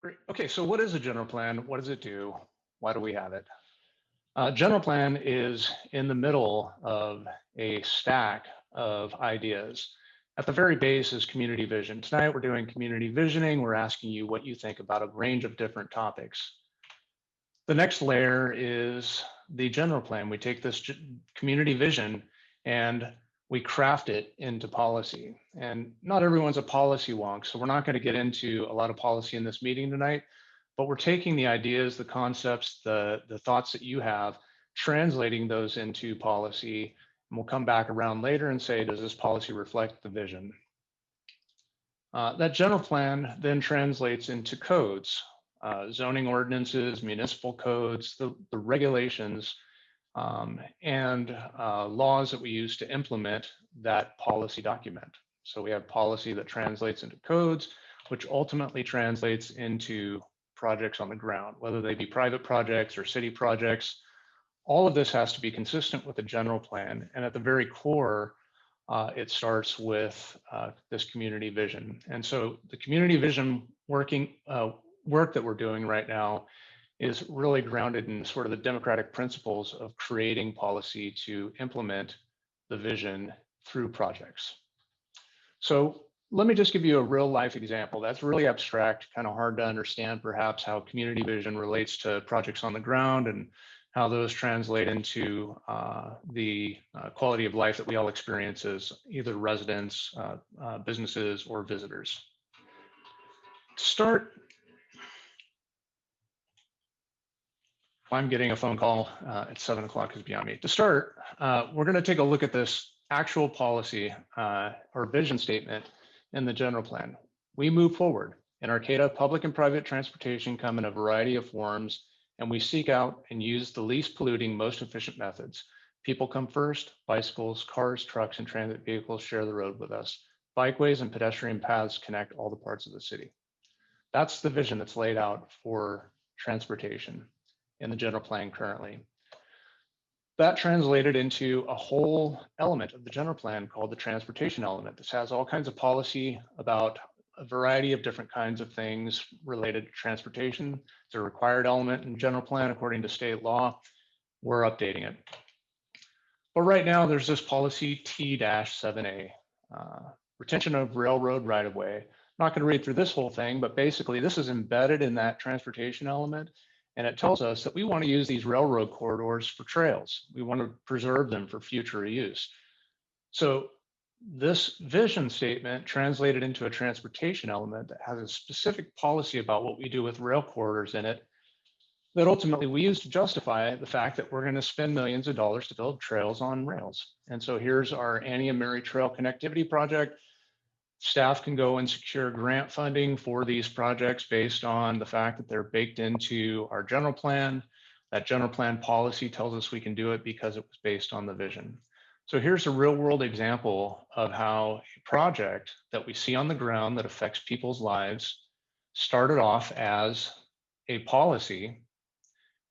Great. Okay, so what is a general plan? What does it do? Why do we have it? General plan is in the middle of a stack of ideas. At the very base is community vision. Tonight we're doing community visioning. We're asking you what you think about a range of different topics. The next layer is the general plan. We take this community vision and we craft it into policy. And not everyone's a policy wonk, so we're not going to get into a lot of policy in this meeting tonight, but we're taking the ideas, the concepts, the thoughts that you have, translating those into policy, and we'll come back around later and say, does this policy reflect the vision? That general plan then translates into codes, zoning ordinances, municipal codes, the regulations, and laws that we use to implement that policy document. So we have policy that translates into codes, which ultimately translates into projects on the ground, whether they be private projects or city projects. All of this has to be consistent with the general plan. And at the very core, it starts with this community vision. And so the community vision work that we're doing right now is really grounded in sort of the democratic principles of creating policy to implement the vision through projects. So let me just give you a real life example. That's really abstract, kind of hard to understand perhaps how community vision relates to projects on the ground and how those translate into the quality of life that we all experience as either residents, businesses, or visitors. To start, I'm getting a phone call at 7 o'clock is beyond me. To start, we're going to take a look at this actual policy or vision statement in the general plan. We move forward. In Arcata, public and private transportation come in a variety of forms, and we seek out and use the least polluting, most efficient methods. People come first. Bicycles, cars, trucks, and transit vehicles share the road with us. Bikeways and pedestrian paths connect all the parts of the city. That's the vision that's laid out for transportation in the general plan currently. That translated into a whole element of the general plan called the transportation element. This has all kinds of policy about a variety of different kinds of things related to transportation. It's a required element in the general plan according to state law. We're updating it. But right now there's this policy T-7A, retention of railroad right-of-way. I'm not going to read through this whole thing, but basically this is embedded in that transportation element. And it tells us that we want to use these railroad corridors for trails. We want to preserve them for future use. So this vision statement translated into a transportation element that has a specific policy about what we do with rail corridors in it that ultimately we use to justify the fact that we're going to spend millions of dollars to build trails on rails. And so here's our Annie and Mary Trail Connectivity Project. Staff can go and secure grant funding for these projects based on the fact that they're baked into our general plan. That general plan policy tells us we can do it because it was based on the vision. So here's a real world example of how a project that we see on the ground that affects people's lives started off as a policy,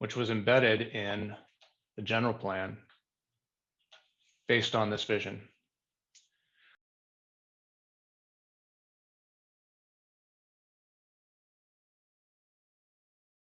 which was embedded in the general plan based on this vision.